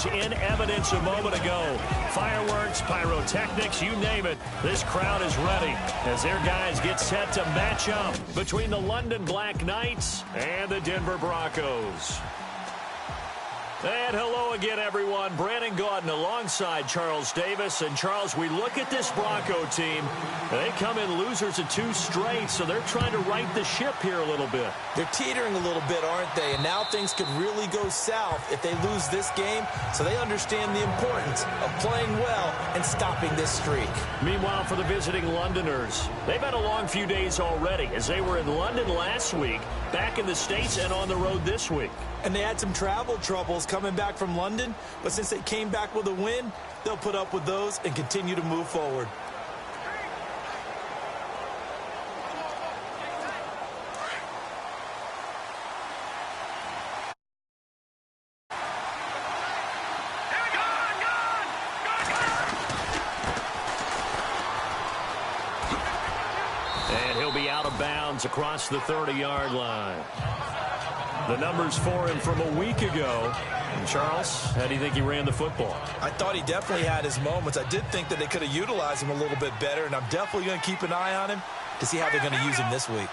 In evidence a moment ago. Fireworks, pyrotechnics, you name it. This crowd is ready as their guys get set to match up between the London Black Knights and the Denver Broncos. And hello again, everyone. Brandon Gaudin alongside Charles Davis. And, Charles, we look at this Bronco team. They come in losers of 2 straight, so they're trying to right the ship here a little bit. They're teetering a little bit, aren't they? And now things could really go south if they lose this game, so they understand the importance of playing well and stopping this streak. Meanwhile, for the visiting Londoners, they've had a long few days already as they were in London last week, back in the States, and on the road this week. And they had some travel troubles coming back from London, but since they came back with a win, they'll put up with those and continue to move forward. And he'll be out of bounds across the 30-yard line. The numbers for him from a week ago. And Charles, how do you think he ran the football? I thought he definitely had his moments. I did think that they could have utilized him a little bit better, and I'm definitely going to keep an eye on him to see how they're going to use him this week.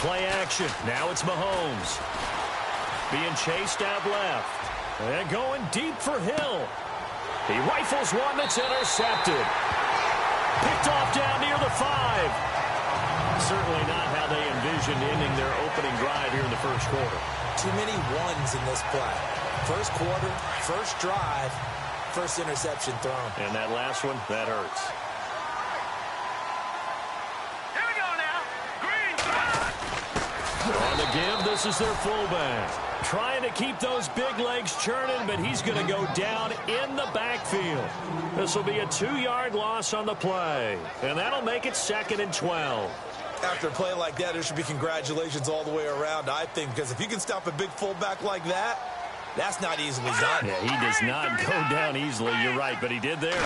Play action. Now it's Mahomes. Being chased out left. And going deep for Hill. He rifles one that's intercepted. Picked off down near the 5. Certainly not how they envisioned ending their opening drive here in the first quarter. Too many ones in this play. First quarter, first drive, first interception thrown. And that last one, that hurts. Here we go now. Green. On the give, this is their fullback. Trying to keep those big legs churning, but he's going to go down in the backfield. This will be a 2-yard loss on the play, and that'll make it 2nd and 12. After a play like that, there should be congratulations all the way around, I think, because if you can stop a big fullback like that, that's not easily done. Yeah, he does not go down easily, you're right, but he did there.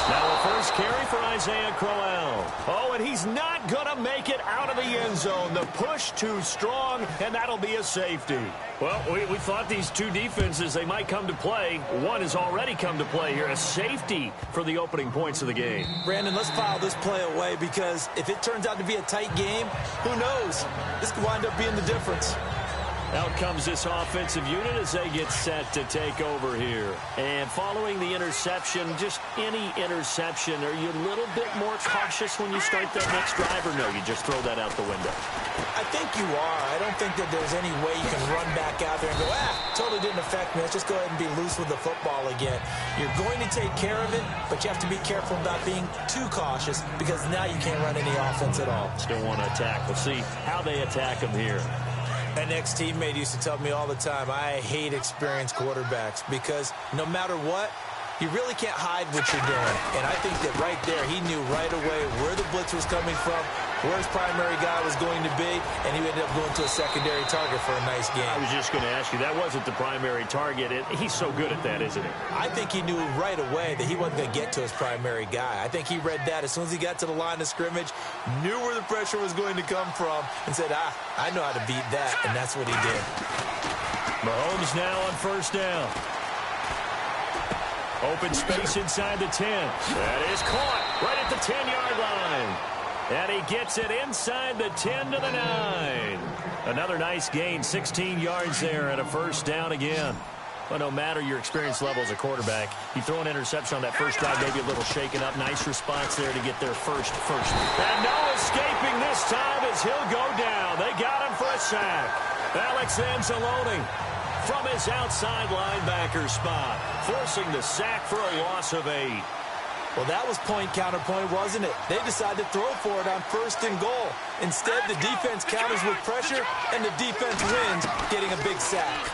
Now a first carry for Isaiah Crowell. Oh, and he's not going to make it out of the end zone. The push too strong, and that'll be a safety. Well, we thought these two defenses, they might come to play. One has already come to play here, a safety for the opening points of the game. Brandon, let's file this play away because if it turns out to be a tight game, who knows? This could wind up being the difference. Out comes this offensive unit as they get set to take over here. And following the interception, just any interception, are you a little bit more cautious when you start that next drive, or no, you just throw that out the window? I think you are. I don't think that there's any way you can run back out there and go, totally didn't affect me. Let's just go ahead and be loose with the football again. You're going to take care of it, but you have to be careful about being too cautious because now you can't run any offense at all. Still want to attack. We'll see how they attack them here. An ex-teammate used to tell me all the time, I hate experienced quarterbacks because no matter what, you really can't hide what you're doing. And I think that right there, he knew right away where the blitz was coming from, where his primary guy was going to be, and he ended up going to a secondary target for a nice game. I was just going to ask you, that wasn't the primary target. He's so good at that, isn't he? I think he knew right away that he wasn't going to get to his primary guy. I think he read that as soon as he got to the line of scrimmage, knew where the pressure was going to come from, and said, I know how to beat that, and that's what he did. Mahomes now on first down. Open space inside the 10. That is caught right at the 10-yard line. And he gets it inside the 10 to the 9. Another nice gain, 16 yards there and a first down again. But no matter your experience level as a quarterback, you throw an interception on that first drive, maybe a little shaken up. Nice response there to get their first. And no escaping this time as he'll go down. They got him for a sack. Alex Anzalone from his outside linebacker spot, forcing the sack for a loss of 8. Well, that was point counterpoint, wasn't it? They decided to throw for it on 1st and goal. Instead, the defense counters with pressure, and the defense wins, getting a big sack.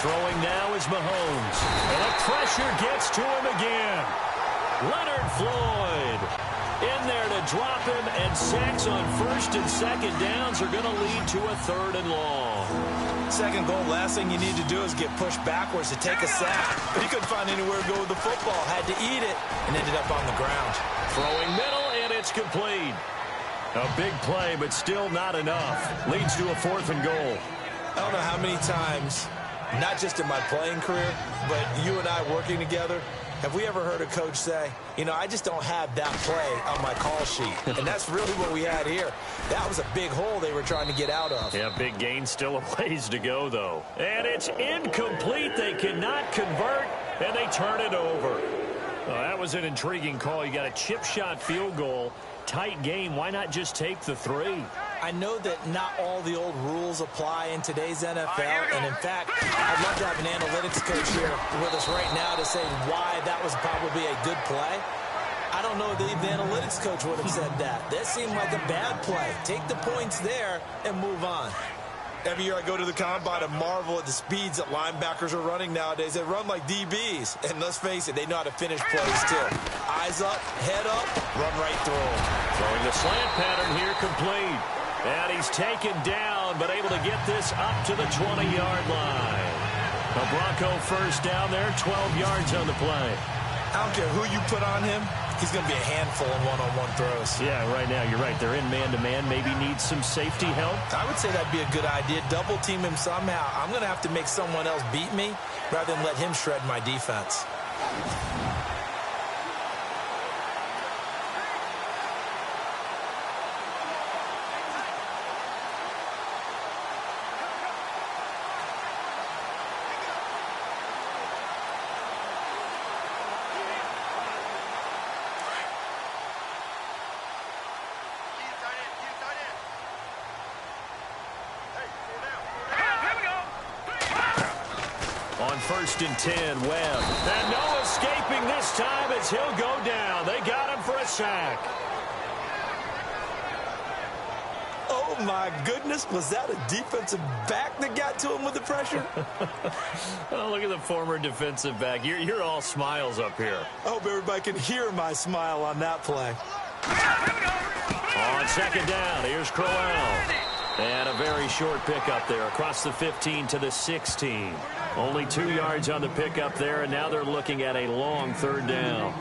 Throwing now is Mahomes. And the pressure gets to him again. Leonard Floyd in there to drop him, and sacks on 1st and 2nd downs are going to lead to a 3rd and long. 2nd goal, last thing you need to do is get pushed backwards to take a sack. But he couldn't find anywhere to go with the football, had to eat it, and ended up on the ground. Throwing middle, and it's complete. A big play, but still not enough. Leads to a 4th and goal. I don't know how many times, not just in my playing career, but you and I working together, have we ever heard a coach say, I just don't have that play on my call sheet. And that's really what we had here. That was a big hole they were trying to get out of. Yeah, big gain, still a ways to go, though. And it's incomplete. They cannot convert, and they turn it over. Well, that was an intriguing call. You got a chip shot field goal. Tight game. Why not just take the 3? I know that not all the old rules apply in today's NFL, and in fact, I'd love to have an analytics coach here with us right now to say why that was probably a good play. I don't know if the analytics coach would have said that. That seemed like a bad play. Take the points there and move on. Every year I go to the combine and marvel at the speeds that linebackers are running nowadays. They run like DBs. And let's face it, they know how to finish plays too. Eyes up, head up, run right through them. Throwing the slant pattern here complete. And he's taken down, but able to get this up to the 20-yard line. A Bronco first down there, 12 yards on the play. I don't care who you put on him. He's going to be a handful in one-on-one throws. Yeah, right now, you're right. They're in man-to-man. Maybe needs some safety help. I would say that'd be a good idea. Double team him somehow. I'm going to have to make someone else beat me rather than let him shred my defense. On 1st and 10, Webb. And no escaping this time as he'll go down. They got him for a sack. Oh, my goodness. Was that a defensive back that got to him with the pressure? Oh, look at the former defensive back. You're all smiles up here. I hope everybody can hear my smile on that play. On 2nd down, here's Crowell. And a very short pickup there across the 15 to the 16. Only 2 yards on the pickup there, and now they're looking at a long 3rd down.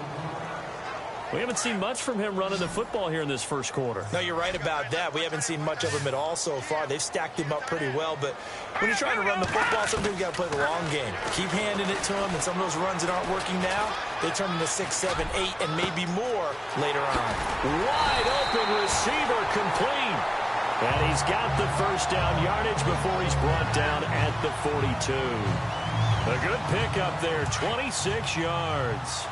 We haven't seen much from him running the football here in this first quarter. No, you're right about that. We haven't seen much of him at all so far. They've stacked him up pretty well, but when you're trying to run the football, sometimes you got to play the long game. Keep handing it to him, and some of those runs that aren't working now, they turn into 6, 7, 8, and maybe more later on. Wide open receiver complete. And he's got the first down yardage before he's brought down at the 42. A good pickup there, 26 yards.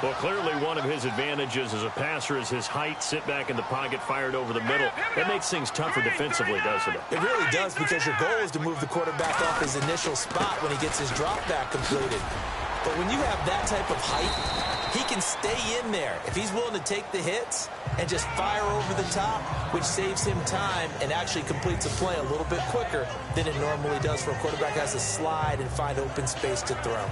Well, clearly one of his advantages as a passer is his height. Sit back in the pocket, fired over the middle. That makes things tougher defensively, doesn't it? It really does, because your goal is to move the quarterback off his initial spot when he gets his drop back completed. But when you have that type of height, he can stay in there if he's willing to take the hits and just fire over the top, which saves him time and actually completes a play a little bit quicker than it normally does for a quarterback who has to slide and find open space to throw.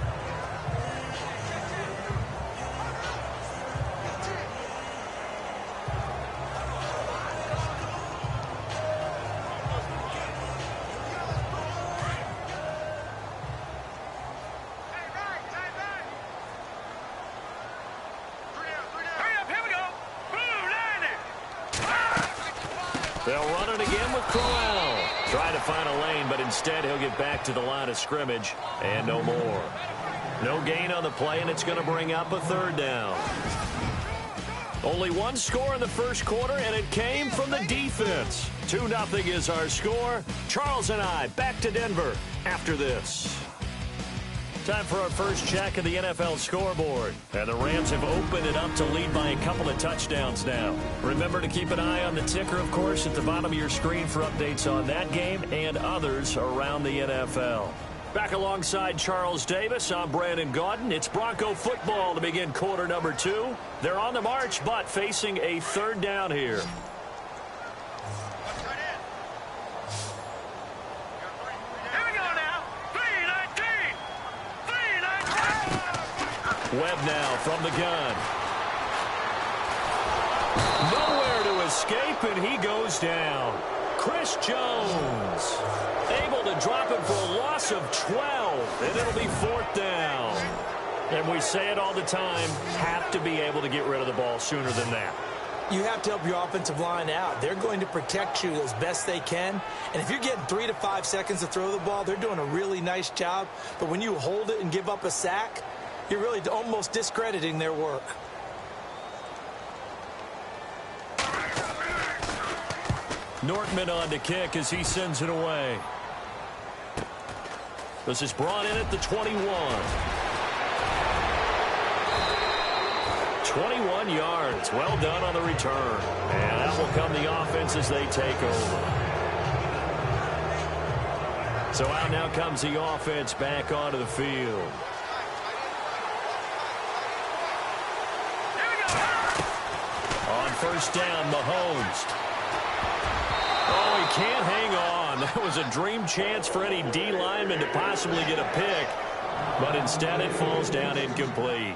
They'll run it again with Crowell. Trying to find a lane, but instead he'll get back to the line of scrimmage and no more. No gain on the play, and it's going to bring up a 3rd down. Only one score in the first quarter, and it came from the defense. 2-0 is our score. Charles and I back to Denver after this. Time for our first check of the NFL scoreboard. And the Rams have opened it up to lead by a couple of touchdowns now. Remember to keep an eye on the ticker, of course, at the bottom of your screen for updates on that game and others around the NFL. Back alongside Charles Davis, I'm Brandon Gaudin. It's Bronco football to begin quarter number 2. They're on the march, but facing a 3rd down here. Webb now from the gun. Nowhere to escape, and he goes down. Chris Jones able to drop him for a loss of 12, and it'll be 4th down. And we say it all the time, have to be able to get rid of the ball sooner than that. You have to help your offensive line out. They're going to protect you as best they can. And if you're getting 3 to 5 seconds to throw the ball, they're doing a really nice job. But when you hold it and give up a sack, you're really almost discrediting their work. Nortman on to kick as he sends it away. This is brought in at the 21. 21 yards. Well done on the return. And that will come the offense as they take over. So out now comes the offense back onto the field. On first down, Mahomes. Oh, he can't hang on. That was a dream chance for any D lineman to possibly get a pick. But instead it falls down incomplete.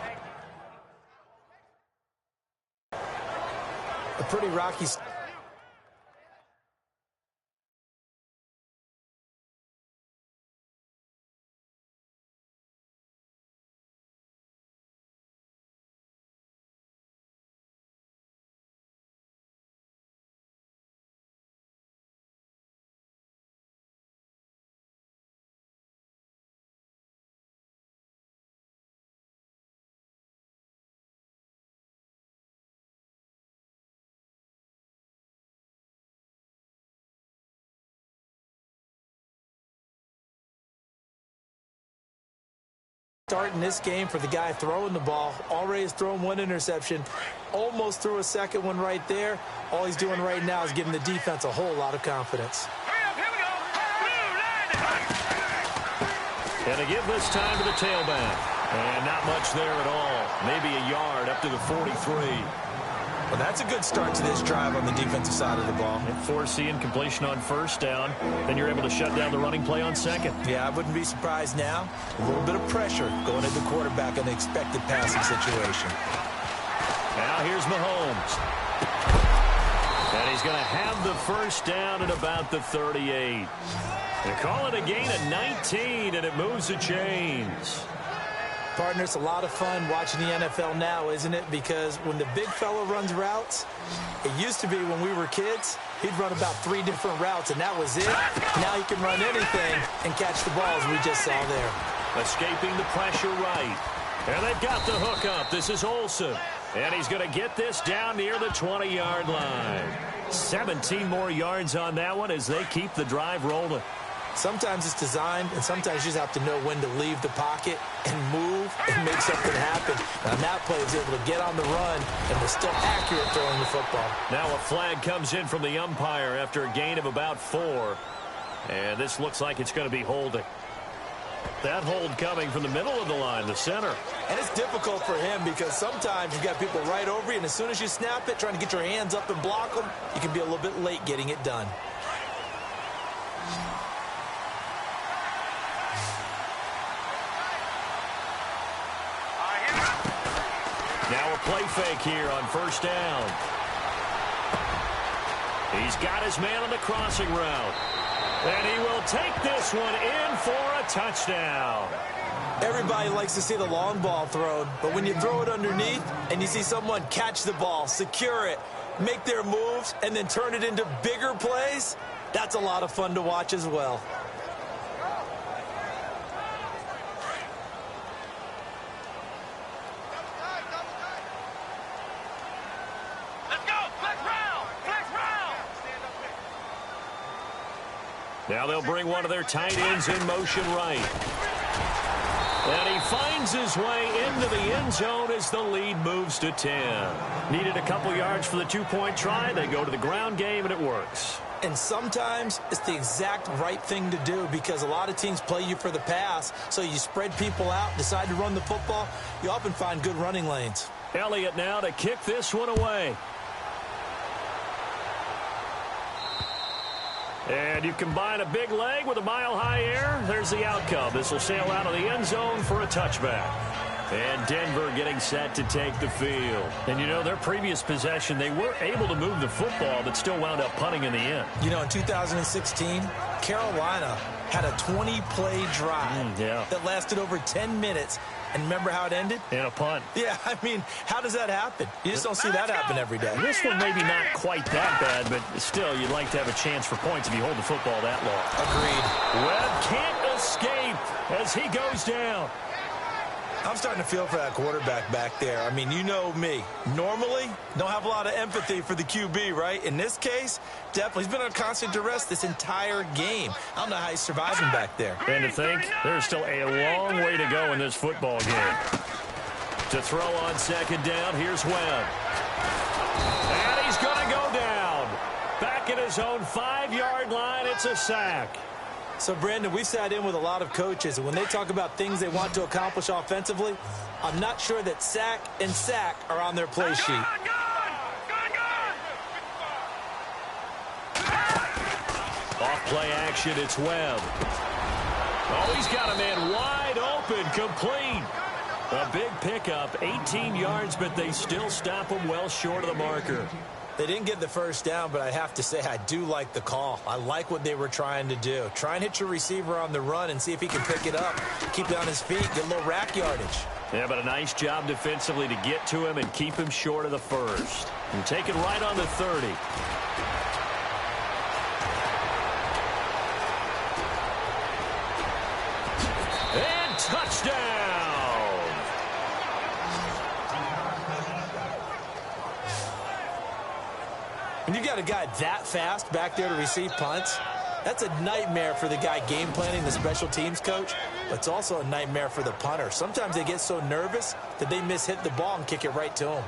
A pretty rocky. Starting this game for the guy throwing the ball. Already has thrown one interception. Almost threw a second one right there. All he's doing right now is giving the defense a whole lot of confidence. And to give this time to the tailback. And not much there at all. Maybe a yard up to the 43. Well, that's a good start to this drive on the defensive side of the ball. And forcing completion on first down. Then you're able to shut down the running play on second. Yeah, I wouldn't be surprised now. A little bit of pressure going at the quarterback in the expected passing situation. Now here's Mahomes. And he's going to have the first down at about the 38. They call it a gain of 19, and it moves the chains. Partner, it's a lot of fun watching the NFL now, isn't it? Because when the big fella runs routes, it used to be when we were kids, he'd run about 3 different routes, and that was it. Now he can run anything and catch the balls we just saw there. Escaping the pressure right. And they've got the hook up. This is Olsen. And he's going to get this down near the 20-yard line. 17 more yards on that one as they keep the drive rolling. Sometimes it's designed, and sometimes you just have to know when to leave the pocket and move and make something happen. And on that play, he was able to get on the run and was still accurate throwing the football. Now a flag comes in from the umpire after a gain of about 4. And this looks like it's going to be holding. That hold coming from the middle of the line, the center. And it's difficult for him because sometimes you've got people right over you, and as soon as you snap it, trying to get your hands up and block them, you can be a little bit late getting it done. Now a play fake here on first down. He's got his man on the crossing route. And he will take this one in for a touchdown. Everybody likes to see the long ball thrown, but when you throw it underneath and you see someone catch the ball, secure it, make their moves, and then turn it into bigger plays, that's a lot of fun to watch as well. Now they'll bring one of their tight ends in motion right. And he finds his way into the end zone as the lead moves to 10. Needed a couple yards for the 2-point try. They go to the ground game, and it works. And sometimes it's the exact right thing to do because a lot of teams play you for the pass, so you spread people out, decide to run the football. You often find good running lanes. Elliott now to kick this one away. And you combine a big leg with a mile-high air, there's the outcome. This will sail out of the end zone for a touchback. And Denver getting set to take the field. And, you know, their previous possession, they were able to move the football, but still wound up punting in the end. You know, in 2016, Carolina had a 20-play drive that lasted over 10 minutes. And remember how it ended? In a punt. Yeah, I mean, how does that happen? You just don't see that happen every day. This one maybe not quite that bad, but still, you'd like to have a chance for points if you hold the football that long. Agreed. Webb can't escape as he goes down. I'm starting to feel for that quarterback back there. I mean, you know me. Normally, don't have a lot of empathy for the QB, right? In this case, definitely. He's been under constant duress this entire game. I don't know how he's surviving back there. And to think, there's still a long way to go in this football game. To throw on second down, here's Webb. And he's going to go down. Back at his own 5-yard line, it's a sack. So, Brandon, we sat in with a lot of coaches, and when they talk about things they want to accomplish offensively, I'm not sure that sack and sack are on their play sheet. Off play action, it's Webb. Oh, he's got a man wide open, complete. A big pickup, 18 yards, but they still stop him well short of the marker. They didn't get the first down, but I have to say I do like the call. I like what they were trying to do. Try and hit your receiver on the run and see if he can pick it up, keep it on his feet, get a little rack yardage. Yeah, but a nice job defensively to get to him and keep him short of the first. And take it right on the 30. And touchdown! When you got a guy that fast back there to receive punts, that's a nightmare for the guy game planning, the special teams coach, but it's also a nightmare for the punter. Sometimes they get so nervous that they hit the ball and kick it right to him.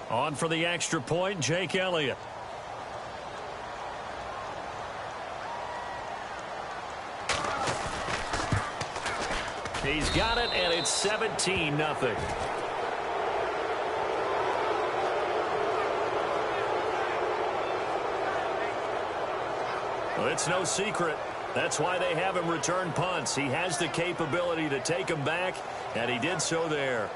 On for the extra point, Jake Elliott. He's got it, and it's 17-0. Well, it's no secret. That's why they have him return punts. He has the capability to take them back, and he did so there.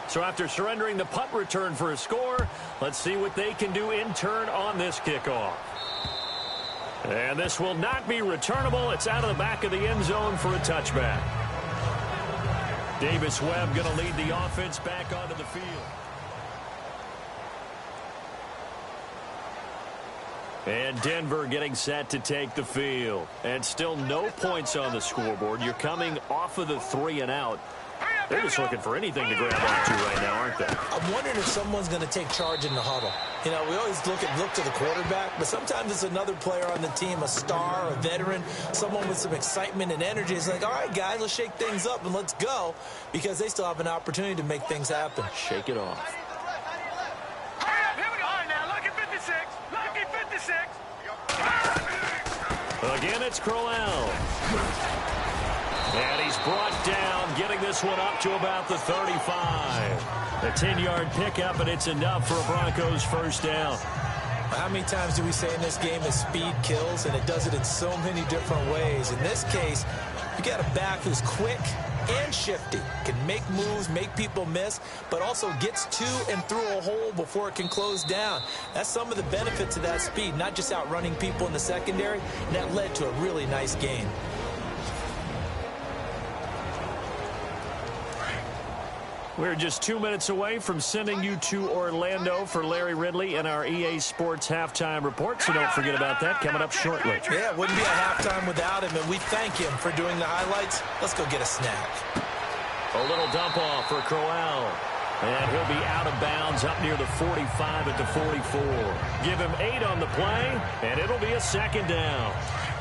So after surrendering the punt return for a score, let's see what they can do in turn on this kickoff. And this will not be returnable. It's out of the back of the end zone for a touchback. Davis Webb going to lead the offense back onto the field. And Denver getting set to take the field. And still no points on the scoreboard. You're coming off of the 3-and-out. They're just looking for anything to grab onto right now, aren't they? I'm wondering if someone's going to take charge in the huddle. You know, we always look to the quarterback, but sometimes it's another player on the team, a star, a veteran, someone with some excitement and energy. It's like, all right, guys, let's shake things up and let's go, because they still have an opportunity to make things happen. Shake it off. Here we go. All right, now, lucky 56. Lucky 56. Again, it's Crowell. And he's brought down, getting this one up to about the 35. A 10-yard pickup, and it's enough for a Broncos first down. How many times do we say in this game that speed kills, and it does it in so many different ways? In this case, you got a back who's quick and shifty, can make moves, make people miss, but also gets to and through a hole before it can close down. That's some of the benefits of that speed, not just outrunning people in the secondary. And that led to a really nice game. We're just 2 minutes away from sending you to Orlando for Larry Ridley and our EA Sports Halftime Report, so don't forget about that coming up shortly. Yeah, it wouldn't be a halftime without him, and we thank him for doing the highlights. Let's go get a snack. A little dump off for Crowell. And he'll be out of bounds up near the 45 at the 44. Give him 8 on the play, and it'll be a second down.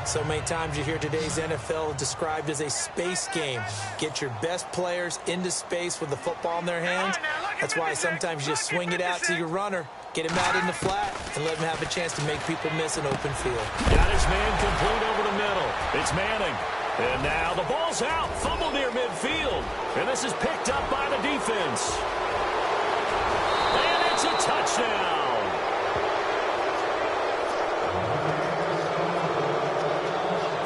So many times you hear today's NFL described as a space game. Get your best players into space with the football in their hands. That's why sometimes you just swing it out to your runner, get him out in the flat, and let him have a chance to make people miss an open field. Got his man complete over the middle. It's Manning. And now the ball's out. Fumble near midfield. And this is picked up by the defense. And it's a touchdown.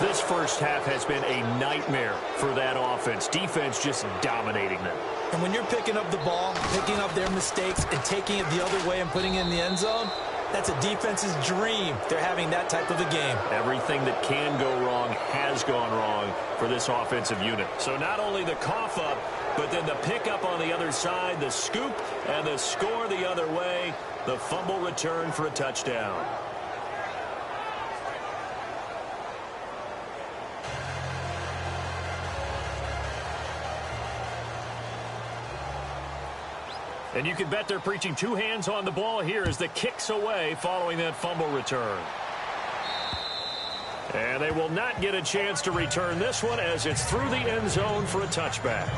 This first half has been a nightmare for that offense. Defense just dominating them. And when you're picking up the ball, picking up their mistakes, and taking it the other way and putting it in the end zone, that's a defense's dream. They're having that type of a game. Everything that can go wrong has gone wrong for this offensive unit. So not only the cough up, but then the pickup on the other side, the scoop, and the score the other way, the fumble return for a touchdown. And you can bet they're preaching two hands on the ball here as the kick's away following that fumble return. And they will not get a chance to return this one as it's through the end zone for a touchback.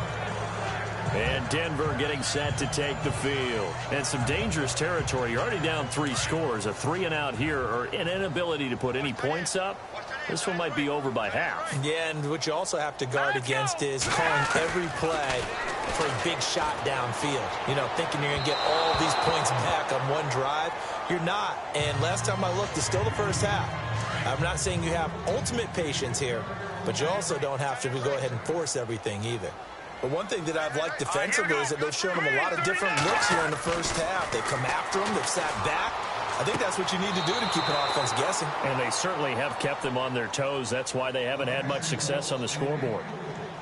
And Denver getting set to take the field. And some dangerous territory. You're already down 3 scores. A 3-and-out here or an inability to put any points up. This one might be over by half. Yeah, and what you also have to guard against is calling every play for a big shot downfield. You know, thinking you're going to get all these points back on one drive. You're not. And last time I looked, it's still the first half. I'm not saying you have ultimate patience here, but you also don't have to go ahead and force everything either. But one thing that I've liked defensively is that they've shown them a lot of different looks here in the first half. They've come after them. They've sat back. I think that's what you need to do to keep an offense guessing. And they certainly have kept them on their toes. That's why they haven't had much success on the scoreboard.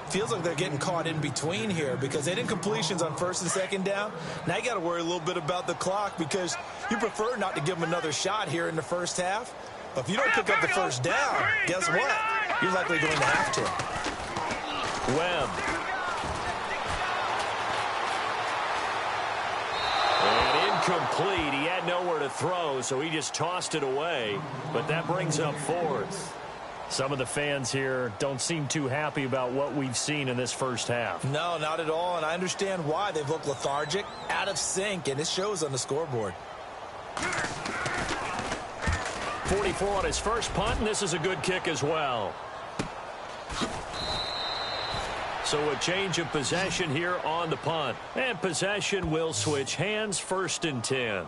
Feels like they're getting caught in between here because they didn't completions on first and second down. Now you got to worry a little bit about the clock because you prefer not to give them another shot here in the first half. But if you don't pick up the first down, guess what? You're likely going to have to. Webb. And incomplete. He had nowhere to throw, so he just tossed it away. But that brings up 4th. Some of the fans here don't seem too happy about what we've seen in this first half. No, not at all, and I understand why. They've looked lethargic, out of sync, and it shows on the scoreboard. 44 on his first punt, and this is a good kick as well. So a change of possession here on the punt. And possession will switch hands, 1st and 10.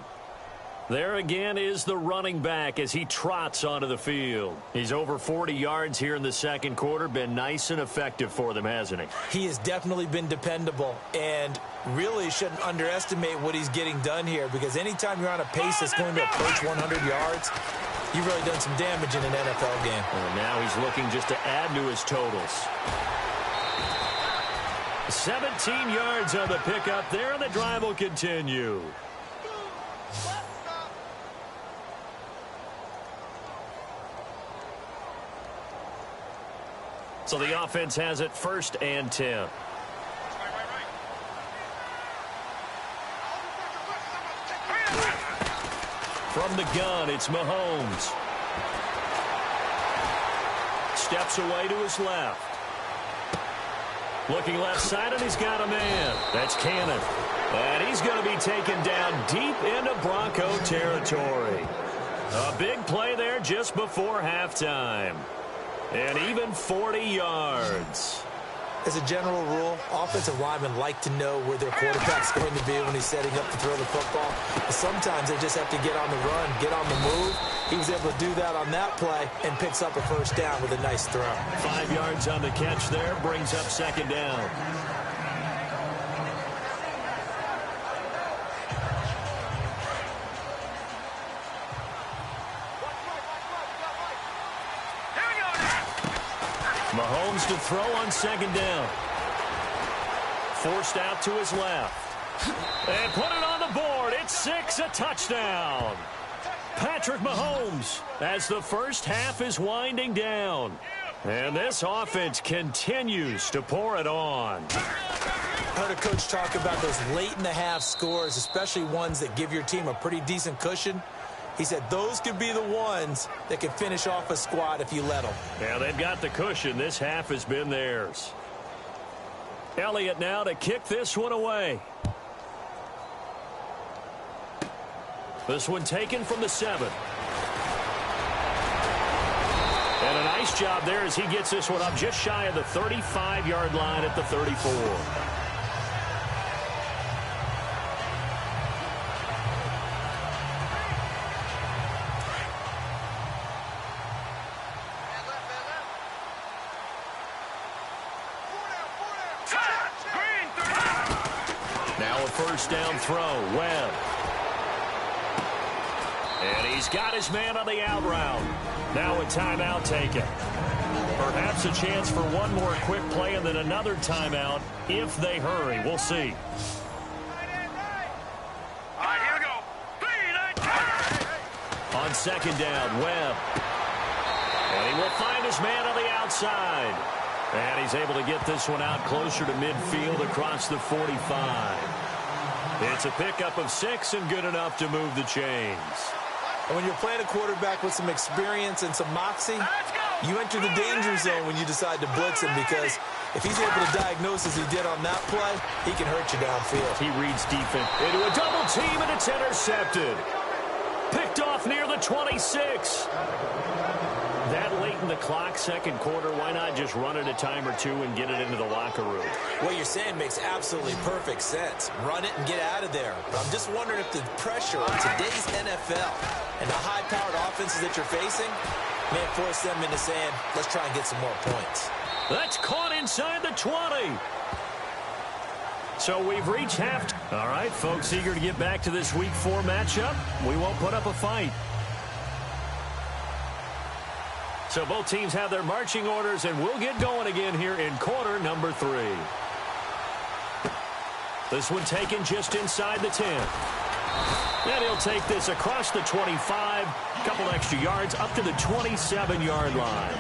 There again is the running back as he trots onto the field. He's over 40 yards here in the second quarter. Been nice and effective for them, hasn't he? He has definitely been dependable and really shouldn't underestimate what he's getting done here because anytime you're on a pace that's going to approach 100 yards, you've really done some damage in an NFL game. And now he's looking just to add to his totals. 17 yards on the pickup there, and the drive will continue. So the offense has it 1st and 10. From the gun, it's Mahomes. Steps away to his left. Looking left side, and he's got a man. That's Cannon. And he's going to be taken down deep into Bronco territory. A big play there just before halftime. And even 40 yards. As a general rule, offensive linemen like to know where their quarterback's going to be when he's setting up to throw the football. But sometimes they just have to get on the run, get on the move. He was able to do that on that play and picks up a first down with a nice throw. 5 yards on the catch there, brings up 2nd down. Mahomes to throw on 2nd down. Forced out to his left. And put it on the board. It's 6, a touchdown. Patrick Mahomes as the first half is winding down. And this offense continues to pour it on. I heard a coach talk about those late-in-the-half scores, especially ones that give your team a pretty decent cushion. He said those could be the ones that can finish off a squad if you let them. Yeah, they've got the cushion. This half has been theirs. Elliott now to kick this one away. This one taken from the 7. And a nice job there as he gets this one up just shy of the 35-yard line at the 34. Now a first down throw. Webb. And he's got his man on the out route. Now a timeout taken. Perhaps a chance for one more quick play and then another timeout if they hurry. We'll see. All right, here we go. On second down, Webb. And he will find his man on the outside. And he's able to get this one out closer to midfield across the 45. It's a pickup of 6 and good enough to move the chains. And when you're playing a quarterback with some experience and some moxie, you enter the danger zone when you decide to blitz him, because if he's able to diagnose as he did on that play, he can hurt you downfield. He reads defense into a double team, and it's intercepted. Picked off near the 26. That late in the clock, second quarter, why not just run it a time or two and get it into the locker room? What you're saying makes absolutely perfect sense. Run it and get out of there. But I'm just wondering if the pressure of today's NFL and the high-powered offenses that you're facing may force them into saying, let's try and get some more points. That's caught inside the 20. So we've reached half. All right, folks, eager to get back to this Week 4 matchup. We won't put up a fight. So both teams have their marching orders, and we'll get going again here in quarter number 3. This one taken just inside the 10. And he'll take this across the 25, a couple extra yards, up to the 27-yard line.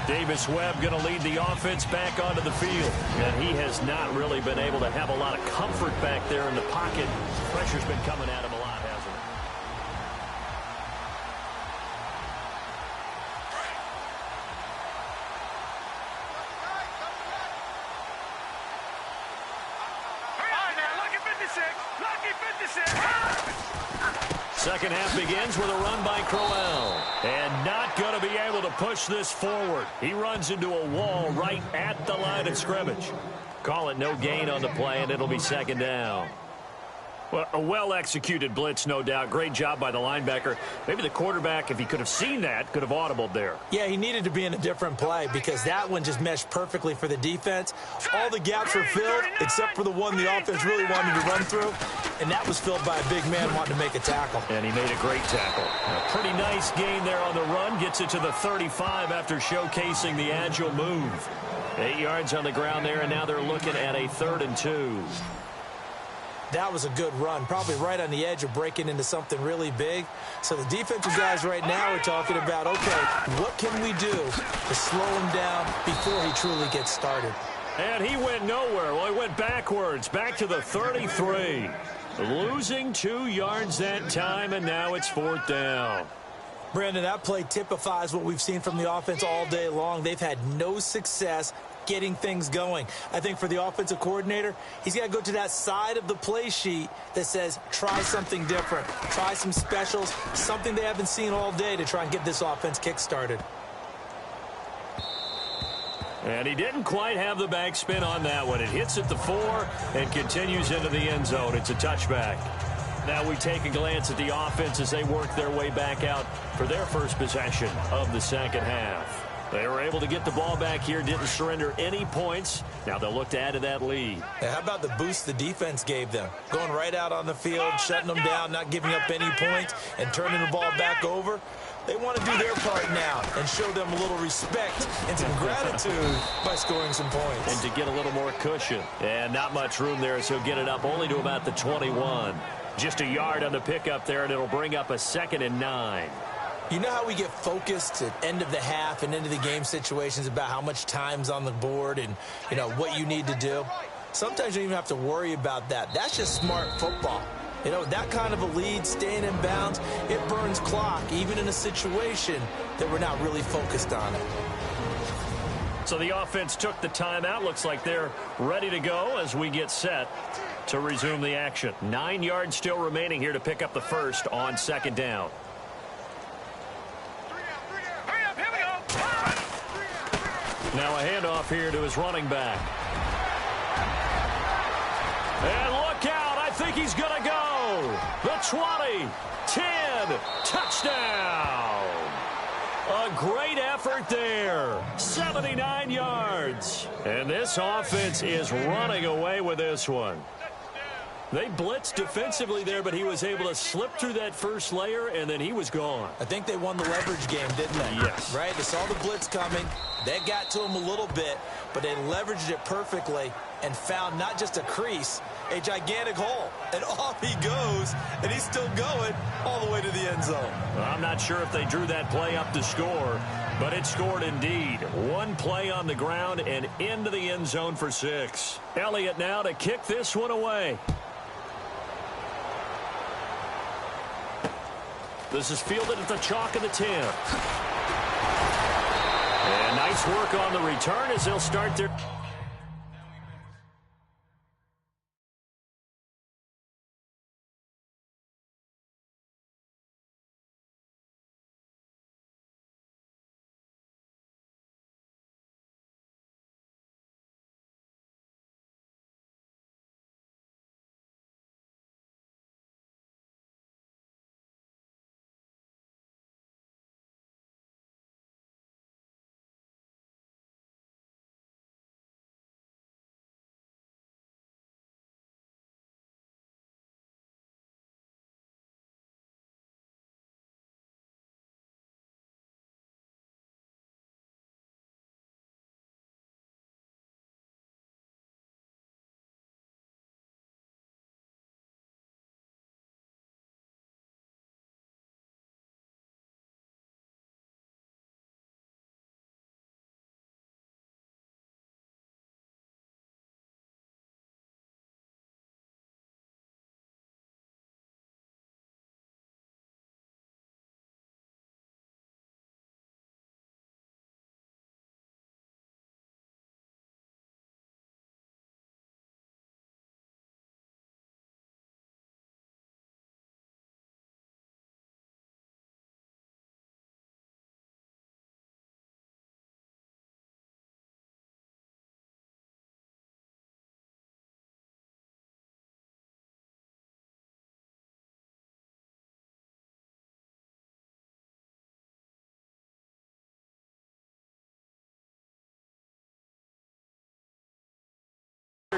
Davis Webb going to lead the offense back onto the field. And he has not really been able to have a lot of comfort back there in the pocket. Pressure's been coming at him a lot, hasn't it? Second half begins with a run by Crowell. And not going to be able to push this forward. He runs into a wall right at the line of scrimmage. Call it no gain on the play, and it'll be second down. Well, a well-executed blitz, no doubt. Great job by the linebacker. Maybe the quarterback, if he could have seen that, could have audibled there. Yeah, he needed to be in a different play because that one just meshed perfectly for the defense. All the gaps were filled except for the one the offense really wanted to run through, and that was filled by a big man wanting to make a tackle. And he made a great tackle. A pretty nice gain there on the run. Gets it to the 35 after showcasing the agile move. 8 yards on the ground there, and now they're looking at a 3rd and 2. That was a good run, probably right on the edge of breaking into something really big. So the defensive guys right now are talking about, okay, what can we do to slow him down before he truly gets started? And he went nowhere. Well, he went backwards, back to the 33. Losing 2 yards that time, and now it's 4th down. Brandon, that play typifies what we've seen from the offense all day long. They've had no success getting things going. I think for the offensive coordinator, he's got to go to that side of the play sheet that says, try something different. Try some specials, something they haven't seen all day to try and get this offense kick-started. And he didn't quite have the backspin on that one. It hits at the 4 and continues into the end zone. It's a touchback. Now we take a glance at the offense as they work their way back out for their first possession of the second half. They were able to get the ball back here, didn't surrender any points. Now they'll look to add to that lead. Yeah, how about the boost the defense gave them? Going right out on the field, shutting them down, not giving up any points, and turning the ball back over. They want to do their part now and show them a little respect and some gratitude by scoring some points. And to get a little more cushion. And not much room there, so get it up only to about the 21. Just a yard on the pickup there, and it'll bring up a 2nd and 9. You know how we get focused at end of the half and into the game situations about how much time's on the board and, you know, what you need to do? Sometimes you don't even have to worry about that. That's just smart football. You know, that kind of a lead, staying in bounds, it burns clock, even in a situation that we're not really focused on it. So the offense took the timeout. Looks like they're ready to go as we get set to resume the action. 9 yards still remaining here to pick up the first on second down. Now a handoff here to his running back. And look out. I think he's going to go. The 20, 10, touchdown. A great effort there. 79 yards. And this offense is running away with this one. They blitzed defensively there, but he was able to slip through that first layer, and then he was gone. I think they won the leverage game, didn't they? Yes. Right? They saw the blitz coming. That got to him a little bit, but they leveraged it perfectly and found not just a crease, a gigantic hole. And off he goes, and he's still going all the way to the end zone. Well, I'm not sure if they drew that play up to score, but it scored indeed. One play on the ground and into the end zone for 6. Elliott now to kick this one away. This is fielded at the chalk of the 10. And nice work on the return as they'll start their...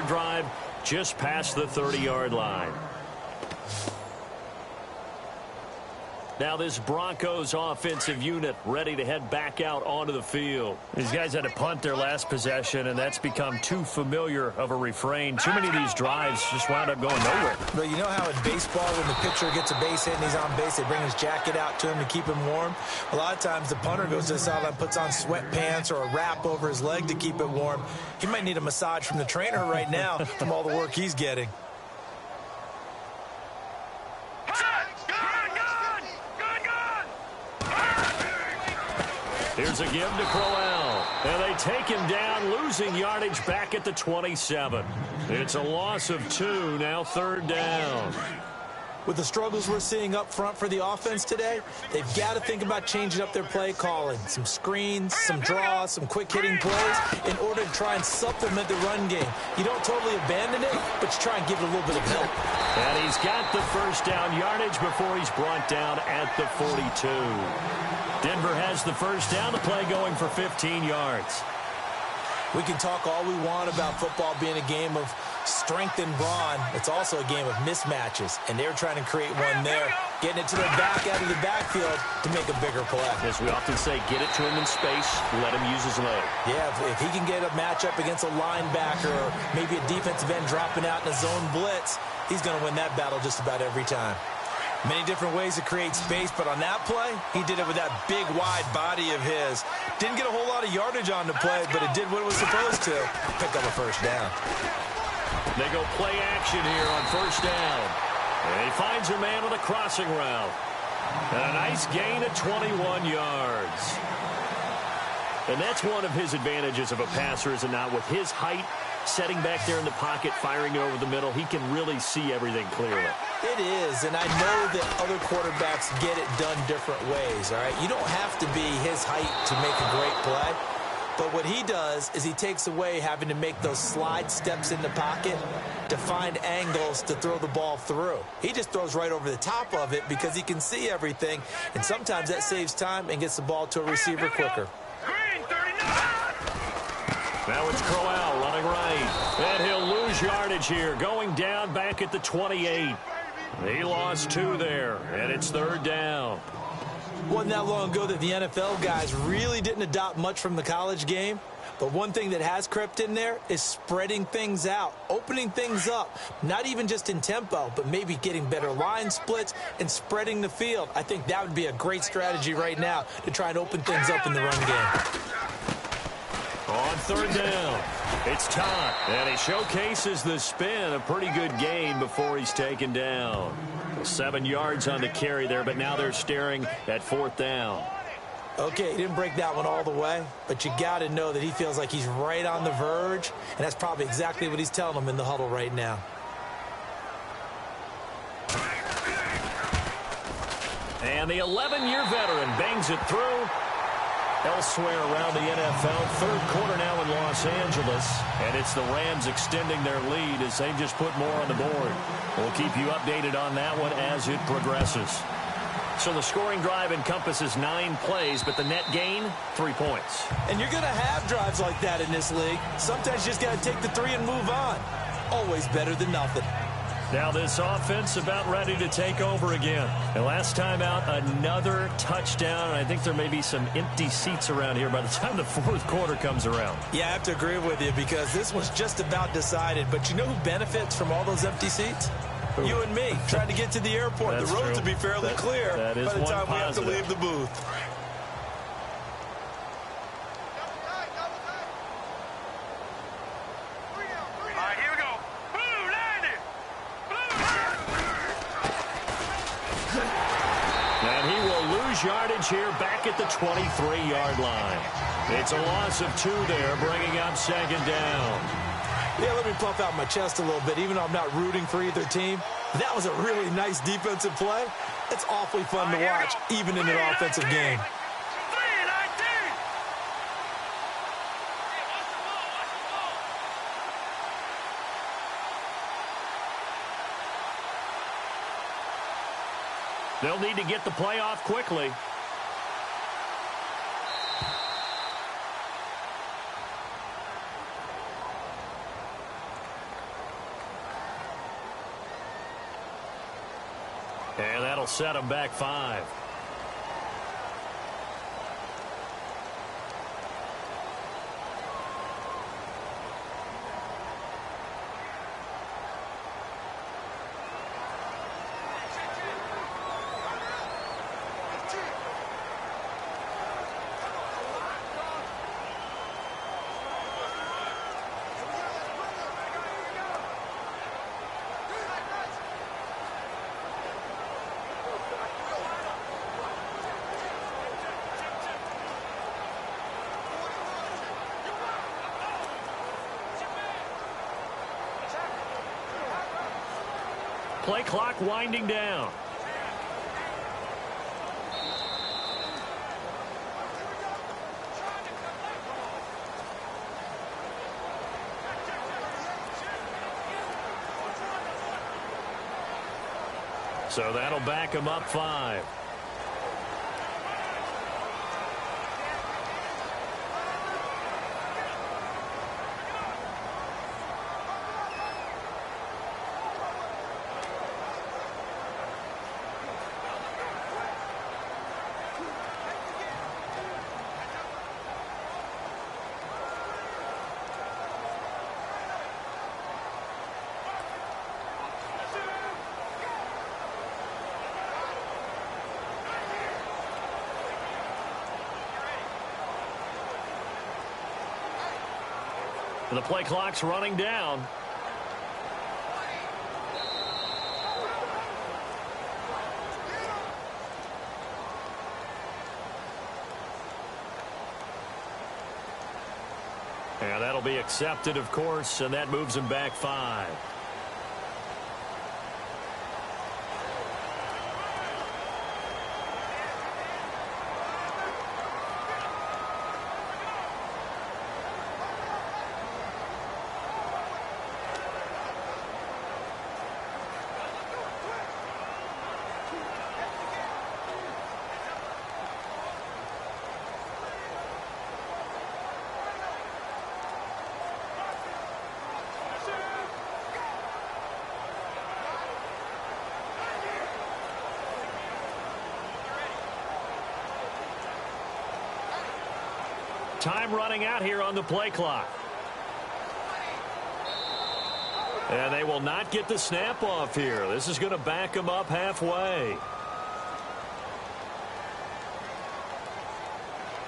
drive just past the 30-yard line. Now this Broncos offensive unit ready to head back out onto the field. These guys had to punt their last possession, and that's become too familiar of a refrain. Too many of these drives just wound up going nowhere. But you know how in baseball, when the pitcher gets a base hit and he's on base, they bring his jacket out to him to keep him warm? A lot of times the punter goes to the sideline, puts on sweatpants or a wrap over his leg to keep it warm. He might need a massage from the trainer right now from all the work he's getting. Here's a give to Crowell. And they take him down, losing yardage back at the 27. It's a loss of 2, now 3rd down. With the struggles we're seeing up front for the offense today, they've got to think about changing up their play calling. Some screens, some draws, some quick-hitting plays in order to try and supplement the run game. You don't totally abandon it, but you try and give it a little bit of help. And he's got the first down yardage before he's brought down at the 42. Denver has the first down, the play going for 15 yards. We can talk all we want about football being a game of strength and brawn. It's also a game of mismatches, and they're trying to create one there, getting it to their back out of the backfield to make a bigger play. As we often say, get it to him in space, let him use his leg. Yeah, if he can get a matchup against a linebacker or maybe a defensive end dropping out in a zone blitz, he's going to win that battle just about every time. Many different ways to create space, but on that play, he did it with that big, wide body of his. Didn't get a whole lot of yardage on the play, but it did what it was supposed to. Pick up a first down. They go play action here on first down. And he finds a man with a crossing route. And a nice gain of 21 yards. And that's one of his advantages of a passer, is it not? With his height, setting back there in the pocket, firing it over the middle, he can really see everything clearly. It is, and I know that other quarterbacks get it done different ways, all right? You don't have to be his height to make a great play. But what he does is he takes away having to make those slide steps in the pocket to find angles to throw the ball through. He just throws right over the top of it because he can see everything, and sometimes that saves time and gets the ball to a receiver quicker. Now it's Crowell running right, and he'll lose yardage here, going down back at the 28. He lost 2 there, and it's 3rd down. Wasn't that long ago that the NFL guys really didn't adopt much from the college game. But one thing that has crept in there is spreading things out, opening things up, not even just in tempo, but maybe getting better line splits and spreading the field. I think that would be a great strategy right now to try and open things up in the run game. On 3rd down, it's Todd, and he showcases the spin, a pretty good gain before he's taken down. 7 yards on the carry there, but now they're staring at 4th down. Okay, he didn't break that one all the way, but you got to know that he feels like he's right on the verge, and that's probably exactly what he's telling them in the huddle right now. And the 11-year veteran bangs it through. Elsewhere around the NFL, 3rd quarter now in Los Angeles, and it's the Rams extending their lead as they just put more on the board. We'll keep you updated on that one as it progresses. So the scoring drive encompasses 9 plays, but the net gain, 3 points. And you're going to have drives like that in this league. Sometimes you just got to take the 3 and move on. Always better than nothing. Now this offense about ready to take over again. And last time out, another touchdown. And I think there may be some empty seats around here by the time the 4th quarter comes around. Yeah, I have to agree with you because this was just about decided. But you know who benefits from all those empty seats? Who? You and me, trying to get to the airport. The roads will be fairly clear by the time we have to leave the booth. Yardage here back at the 23-yard line. It's a loss of 2 there, bringing up 2nd down. Yeah, let me puff out my chest a little bit, even though I'm not rooting for either team. That was a really nice defensive play. It's awfully fun to watch, even in an offensive game. They'll need to get the play off quickly. And that'll set them back 5. Play clock winding down. So that'll back him up 5. The play clock's running down. And that'll be accepted, of course, and that moves him back 5. Time running out here on the play clock. And they will not get the snap off here. This is going to back them up halfway.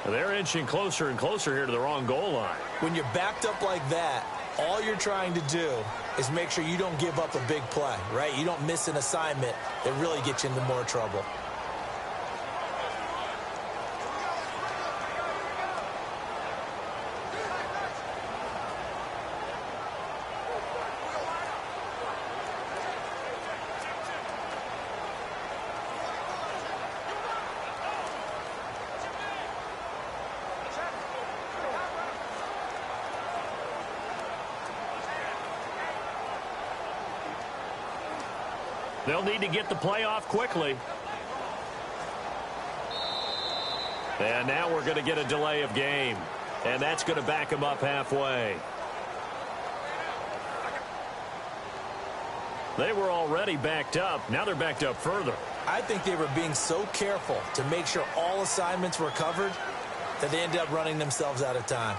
And they're inching closer and closer here to the wrong goal line. When you're backed up like that, all you're trying to do is make sure you don't give up a big play, right? You don't miss an assignment that really gets you into more trouble. They'll need to get the play off quickly. And now we're going to get a delay of game. And that's going to back them up halfway. They were already backed up. Now they're backed up further. I think they were being so careful to make sure all assignments were covered that they ended up running themselves out of time.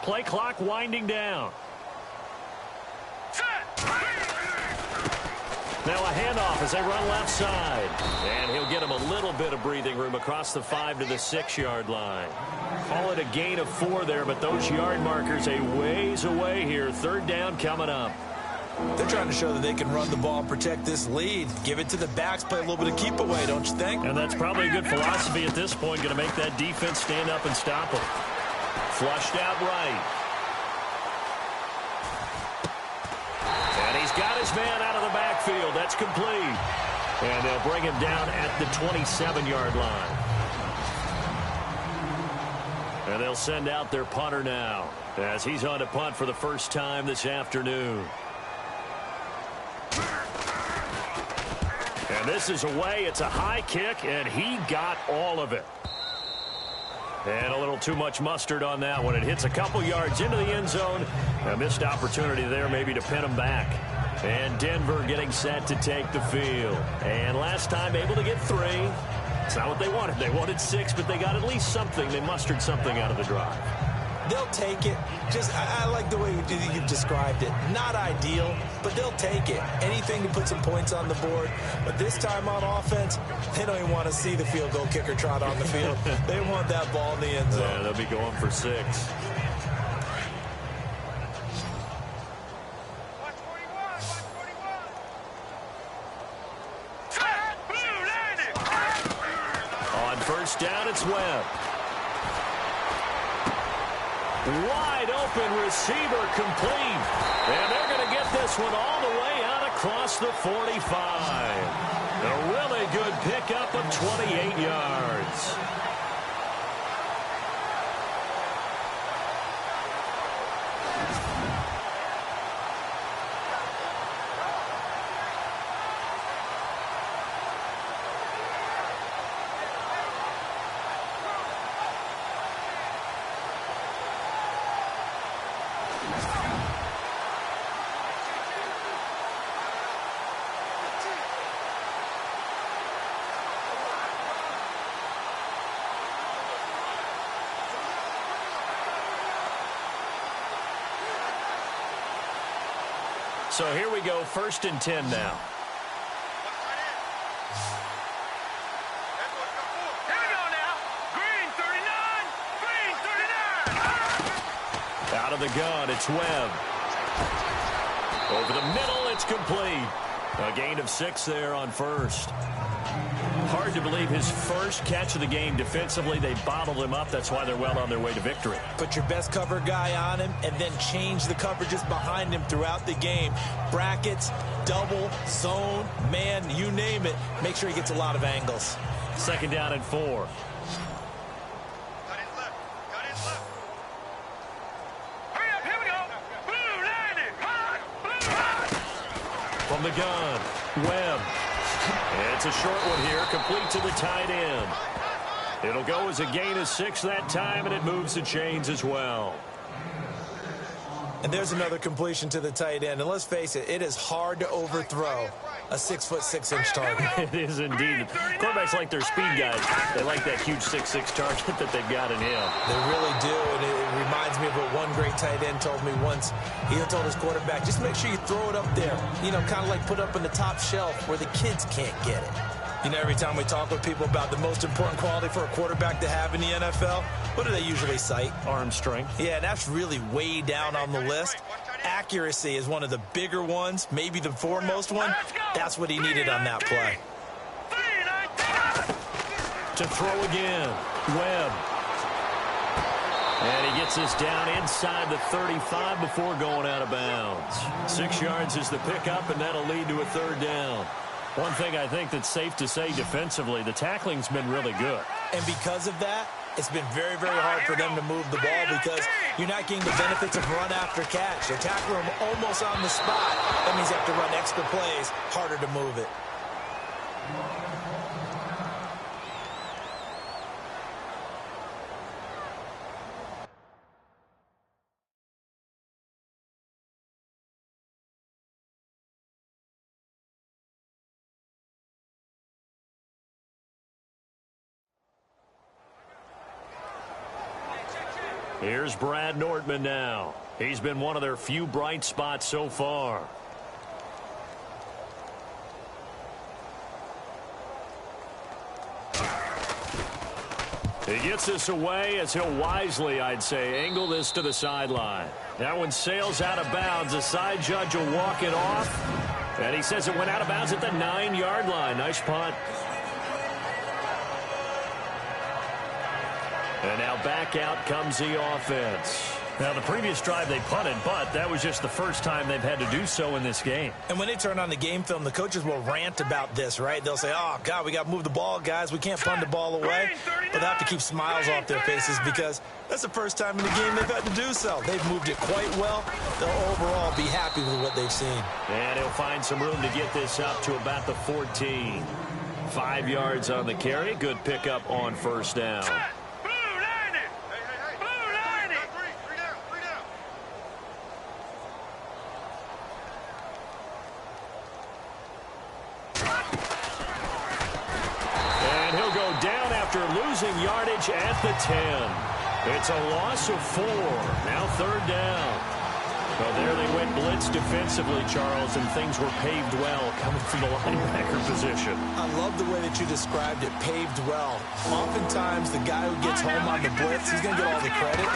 Play clock winding down. Now a handoff as they run left side. And he'll get him a little bit of breathing room across the 5 to the 6-yard line. Call it a gain of 4 there, but those yard markers a ways away here. 3rd down coming up. They're trying to show that they can run the ball and protect this lead. Give it to the backs, play a little bit of keep away, don't you think? And that's probably a good philosophy at this point. Going to make that defense stand up and stop them. Flushed out right. And he's got his man out of the backfield. That's complete. And they'll bring him down at the 27-yard line. And they'll send out their punter now as he's on to punt for the first time this afternoon. And this is away. It's a high kick, and he got all of it. And a little too much mustard on that one. It hits a couple yards into the end zone. A missed opportunity there maybe to pin him back. And Denver getting set to take the field. And last time able to get 3. It's not what they wanted. They wanted 6, but they got at least something. They mustered something out of the drive. They'll take it. I like the way you've described it. Not ideal, but they'll take it. Anything to put some points on the board. But this time on offense, they don't even want to see the field goal kicker trot on the field. They want that ball in the end zone. Yeah, they'll be going for 6. On first down, it's Webb. Wide open receiver complete. And they're going to get this one all the way out across the 45. A really good pickup of 28 yards. So here we go, 1st and 10 now. Here we go now. Green 39. Green 39. Out of the gun, it's Webb. Over the middle, it's complete. A gain of 6 there on first. Hard to believe his first catch of the game defensively. They bottled him up. That's why they're well on their way to victory. Put your best cover guy on him and then change the coverages behind him throughout the game. Brackets, double, zone, man, you name it. Make sure he gets a lot of angles. 2nd down and 4. Got his left. Got his left. Hurry up. Here we go. Blue 90. Hot. Blue hot. From the gun, Webb. It's a short one here, complete to the tight end. It'll go as a gain of 6 that time, and it moves the chains as well. And there's another completion to the tight end. And let's face it, it is hard to overthrow a 6'6" target. It is indeed. Quarterbacks like their speed guys. They like that huge 6'6" target that they've got in him. They really do, and it reminds me of what one great tight end told me once. He told his quarterback, just make sure you throw it up there. You know, kind of like put up in the top shelf where the kids can't get it. You know, every time we talk with people about the most important quality for a quarterback to have in the NFL, what do they usually cite? Arm strength. Yeah, that's really way down on the list. Accuracy is one of the bigger ones, maybe the foremost one. That's what he needed on that play. To throw again, Webb. And he gets this down inside the 35 before going out of bounds. 6 yards is the pickup, and that'll lead to a 3rd down. One thing I think that's safe to say defensively, the tackling's been really good. And because of that, it's been very, very hard for them to move the ball because you're not getting the benefits of run after catch. They're tackling them almost on the spot. That means you have to run extra plays, harder to move it. Here's Brad Nordman now. He's been one of their few bright spots so far. He gets this away as he'll wisely, I'd say, angle this to the sideline. That one sails out of bounds. The side judge will walk it off. And he says it went out of bounds at the 9-yard line. Nice punt. And now back out comes the offense. Now, the previous drive they punted, but that was just the first time they've had to do so in this game. And when they turn on the game film, the coaches will rant about this, right? They'll say, oh, God, we got to move the ball, guys. We can't punt the ball away. But they have to keep smiles off their faces because that's the first time in the game they've had to do so. They've moved it quite well. They'll overall be happy with what they've seen. And he'll find some room to get this up to about the 14. 5 yards on the carry. Good pickup on 1st down. Losing yardage at the 10. It's a loss of 4. Now 3rd down. So there they went blitz defensively, Charles, and things were paved well coming from the linebacker position. I love the way that you described it, paved well. Oftentimes, the guy who gets home on the blitz, he's going to get all the credit.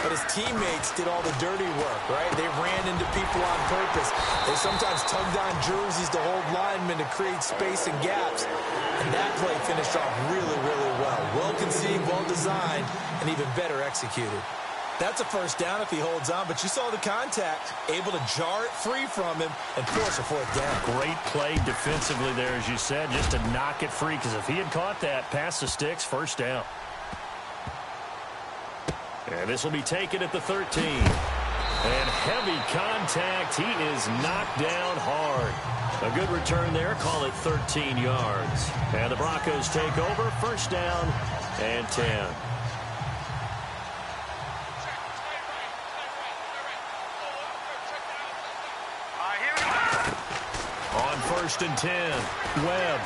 But his teammates did all the dirty work, right? They ran into people on purpose. They sometimes tugged on jerseys to hold linemen to create space and gaps. And that play finished off really, really well. Well conceived, well designed, and even better executed. That's a 1st down if he holds on, but you saw the contact, able to jar it free from him and force a 4th down. Great play defensively there, as you said, just to knock it free, because if he had caught that, past the sticks, 1st down. And this will be taken at the 13. And heavy contact. He is knocked down hard. A good return there. Call it 13 yards. And the Broncos take over. 1st down and 10. On 1st and 10, Webb.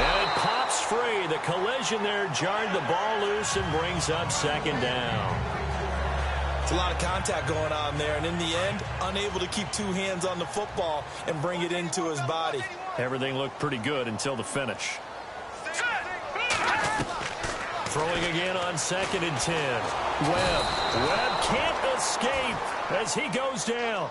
And it pops free. The collision there jarred the ball loose and brings up 2nd down. It's a lot of contact going on there, and in the end, unable to keep two hands on the football and bring it into his body. Everything looked pretty good until the finish. Throwing again on 2nd and 10. Webb can't escape as he goes down.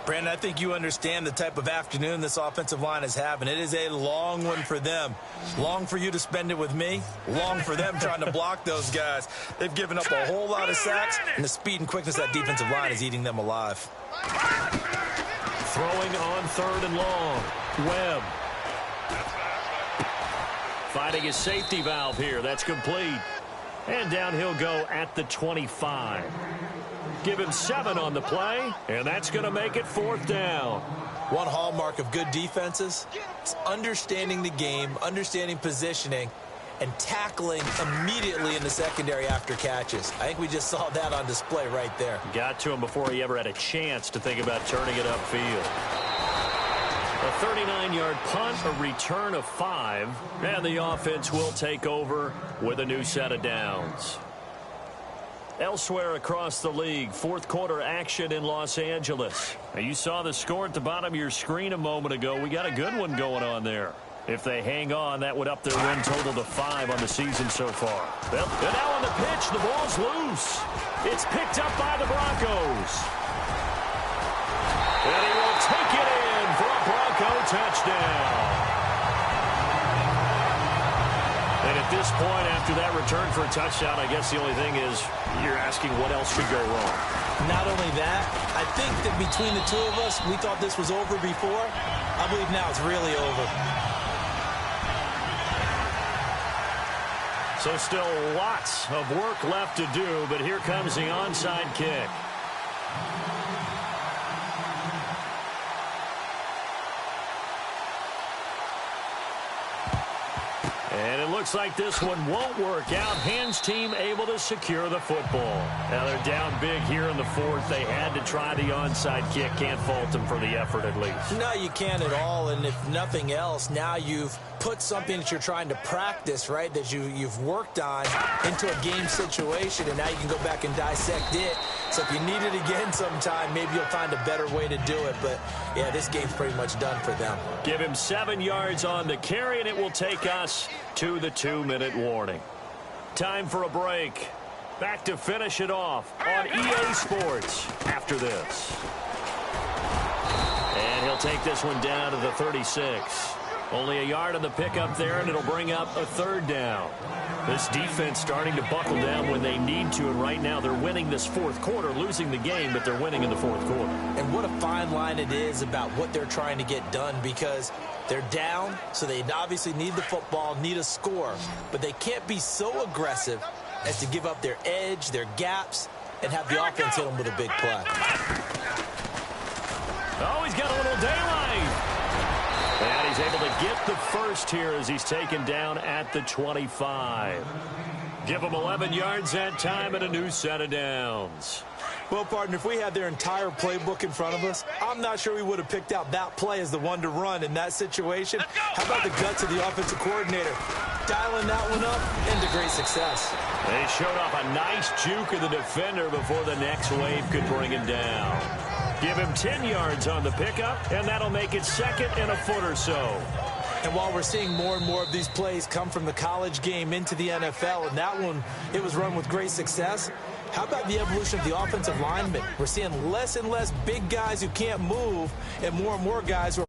Brandon, I think you understand the type of afternoon this offensive line is having. It is a long one for them. Long for you to spend it with me. Long for them trying to block those guys. They've given up a whole lot of sacks, and the speed and quickness of that defensive line is eating them alive. Throwing on 3rd and long. Webb. Finding his safety valve here. That's complete. And down he'll go at the 25. Give him 7 on the play, and that's going to make it 4th down. One hallmark of good defenses is understanding the game, understanding positioning, and tackling immediately in the secondary after catches. I think we just saw that on display right there. Got to him before he ever had a chance to think about turning it upfield. A 39-yard punt, a return of 5, and the offense will take over with a new set of downs. Elsewhere across the league, 4th quarter action in Los Angeles. Now, you saw the score at the bottom of your screen a moment ago. We got a good one going on there. If they hang on, that would up their win total to 5 on the season so far. Well, and now on the pitch, the ball's loose. It's picked up by the Broncos. And he will take it in for a Bronco touchdown. And at this point, after that return for a touchdown, I guess the only thing is you're asking what else could go wrong. Not only that, I think that between the two of us, we thought this was over before. I believe now it's really over. So still lots of work left to do, but here comes the onside kick. And it looks like this one won't work out. Hans team able to secure the football. Now they're down big here in the 4th. They had to try the onside kick. Can't fault them for the effort at least. No, you can't at all. And if nothing else, now you've put something that you're trying to practice, right, that you've worked on into a game situation, and now you can go back and dissect it. So if you need it again sometime, maybe you'll find a better way to do it. But, yeah, this game's pretty much done for them. Give him 7 yards on the carry, and it will take us to the 2-minute warning. Time for a break. Back to finish it off on EA Sports after this. And he'll take this one down to the 36. Only a yard on the pickup there, and it'll bring up a 3rd down. This defense starting to buckle down when they need to, and right now they're winning this 4th quarter, losing the game, but they're winning in the 4th quarter. And what a fine line it is about what they're trying to get done, because they're down, so they obviously need the football, need a score, but they can't be so aggressive as to give up their edge, their gaps, and have the offense hit them with a big play. Oh, he's got a little daylight. And he's able to get the first here as he's taken down at the 25. Give him 11 yards that time and a new set of downs. Well, partner, if we had their entire playbook in front of us, I'm not sure we would have picked out that play as the one to run in that situation. How about the guts of the offensive coordinator? Dialing that one up into great success. They showed off a nice juke of the defender before the next wave could bring him down. Give him 10 yards on the pickup, and that'll make it 2nd and a foot or so. And while we're seeing more and more of these plays come from the college game into the NFL, and that one, it was run with great success, how about the evolution of the offensive linemen? We're seeing less and less big guys who can't move and more guys who are